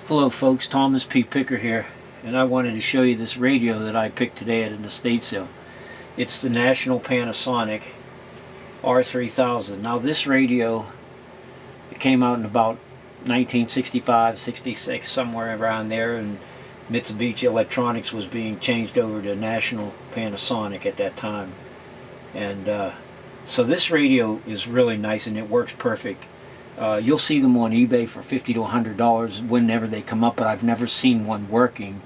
Hello folks, Thomas P. Picker here, and I wanted to show you this radio that I picked today at an estate sale. It's the National Panasonic R-3000. Now this radio, it came out in about 1965, 66, somewhere around there, and Mitsubishi electronics was being changed over to National Panasonic at that time. And so this radio is really nice and it works perfect. You'll see them on eBay for $50 to $100 whenever they come up, but I've never seen one working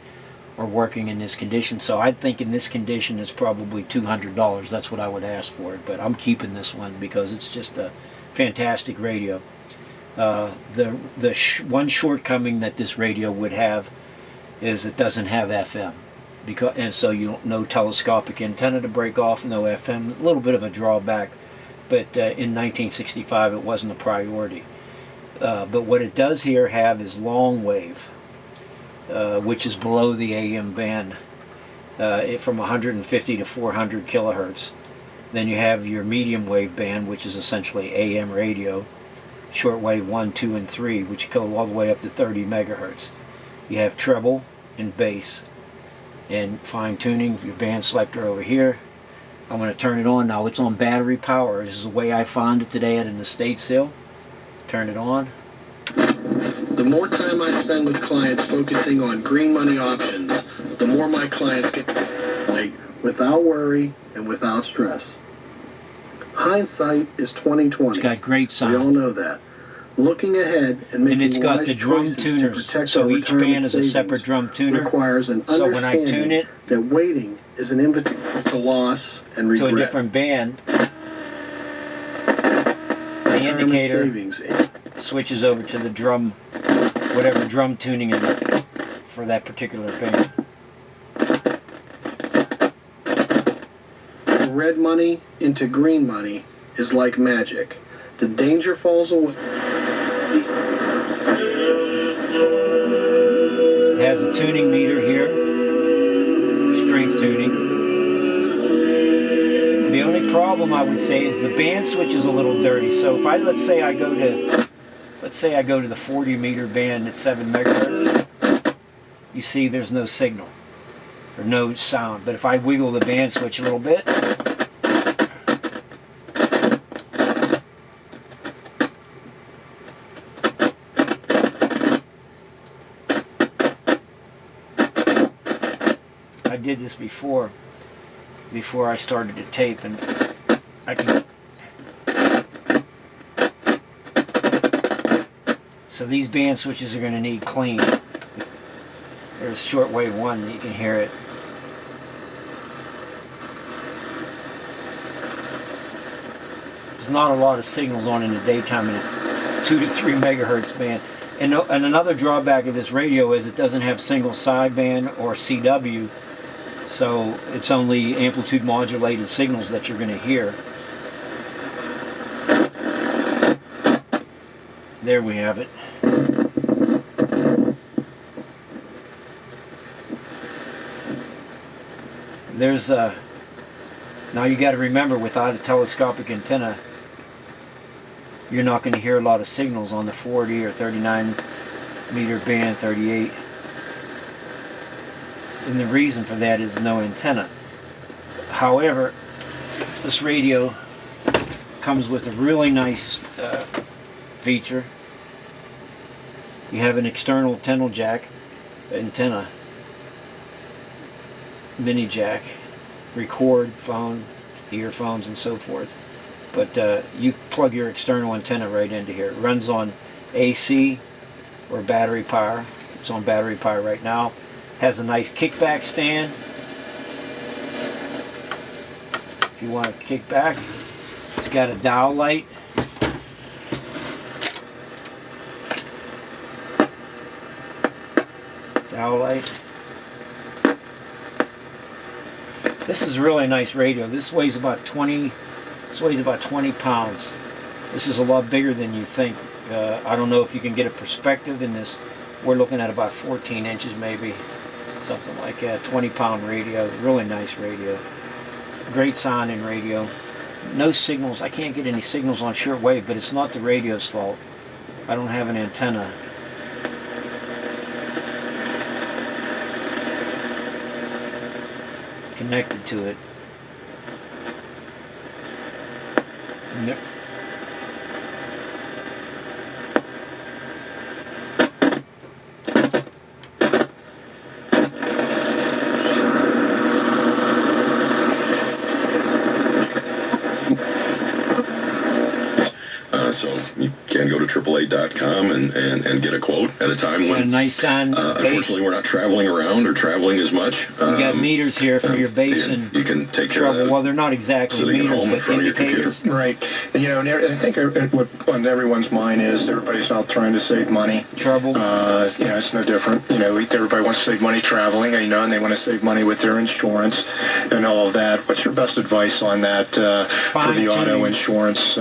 in this condition. So I think in this condition it's probably $200. That's what I would ask for it, but I'm keeping this one because it's just a fantastic radio. One shortcoming that this radio would have is it doesn't have FM, and so you don't no telescopic antenna to break off, no FM. A little bit of a drawback. But in 1965 it wasn't a priority. But what it does here have is long wave, which is below the AM band, from 150 to 400 kilohertz. Then you have your medium wave band, which is essentially AM radio, shortwave 1, 2, and 3, which go all the way up to 30 megahertz. You have treble and bass, and fine tuning, your band selector over here. I'm going to turn it on now. It's on battery power. This is the way I found it today at an estate sale. Turn it on. The more time I spend with clients focusing on green money options, the more my clients get without worry and without stress. Hindsight is 20/20. It's got great sound. We all know that. Looking ahead and making it's got the drum tuners, so each band is a separate drum tuner. Requires an so when I tune it, that waiting is an invitation to loss and regret. To a different band, the indicator switches over to the drum, whatever drum tuning is for that particular band. Red money into green money is like magic. The danger falls away. It has a tuning meter here, strength tuning. The only problem I would say is the band switch is a little dirty. So if let's say I go to the 40 meter band at 7 megahertz, you see there's no signal or no sound. But if I wiggle the band switch a little bit, I did this before I started to tape, and I can. So these band switches are going to need clean. There's shortwave 1, you can hear it. There's not a lot of signals on in the daytime in a 2 to 3 megahertz band. And another drawback of this radio is it doesn't have single sideband or CW. So it's only amplitude modulated signals that you're going to hear. There we have it. There's now you got to remember, without a telescopic antenna, you're not going to hear a lot of signals on the 40 or 39 meter band, 38. And the reason for that is no antenna. However, this radio comes with a really nice feature. You have an external antenna, mini jack, record, phone, earphones, and so forth. But you plug your external antenna right into here. It runs on AC or battery power. It's on battery power right now. Has a nice kickback stand. If you want to kick back, it's got a dial light. This is a really nice radio. This weighs about 20 pounds. This is a lot bigger than you think. I don't know if you can get a perspective in this. We're looking at about 14 inches maybe. Something like a 20-pound radio. Really nice radio. Great sounding radio. No signals. I can't get any signals on shortwave, but it's not the radio's fault. I don't have an antenna. connected to it. Yep. So you can go to AAA.com and get a quote at a time Got a when, nice sign base. unfortunately, we're not traveling around or traveling as much. You got meters here for your base and you can take care of trouble. that. Well, they're not exactly Sitting at meters, home in but front of your computer. indicators. Right. And, and I think what on everyone's mind is everybody's out trying to save money. Trouble. It's no different. Everybody wants to save money traveling, and they want to save money with their insurance and all of that. What's your best advice on that for the auto Fine-tuning. insurance?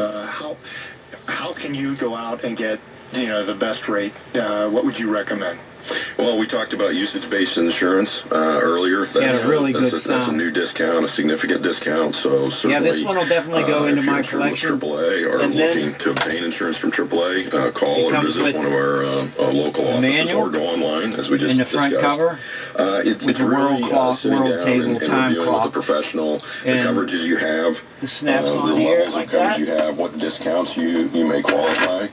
How can you go out and get the best rate? What would you recommend? Well, we talked about usage-based insurance earlier. Had a really good that's a sound. new discount, a significant discount. So certainly, Yeah, this one will definitely go into if you're my insured with collection. AAA or And then looking to obtain insurance from AAA, call it or comes visit with one of our local offices manual or go online, as we just in the front discussed. cover It's with the really, world clock, sitting world down table, and time reviewing clock, with the professional, the and coverages you have, the snaps the on here levels like of coverage that. you have, what discounts you may qualify.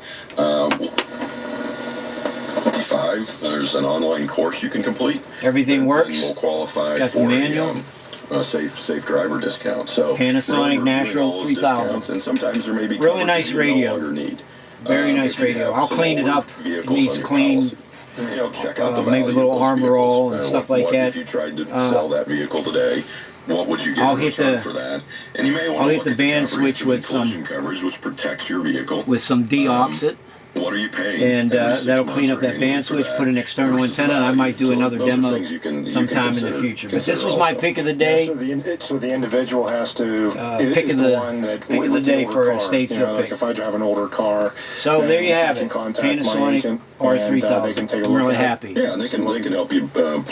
25, there's an online course you can complete. Everything and works. will qualify Got the for manual. a safe driver discount. So Panasonic Natural 3000. and sometimes there may be Really coverages nice you radio. No longer need. Very nice if you radio. have I'll some clean it older up. It vehicles needs on your clean. policy, check out the Maybe a value little of those armor vehicles. roll and stuff like what that. If you tried to sell that vehicle today, what would you get I'll in hit return the- for that? And you may want I'll to hit look the at band coverage, switch with collision some coverage, which protects your vehicle. with some deoxit, What are you paying? and every 6 that'll months clean up or that annually band for switch. that Put an external versus antenna. And I value? might do So another those are demo things you can sometime in the consider- future. But this was my also. pick of the day. So the individual has to Pick of the day for a state sale pick. If I have an older car. So there you then have I it. can contact my Panasonic agent, and, they R-3000. can take a I'm look really at it. happy. Yeah, and they can help you point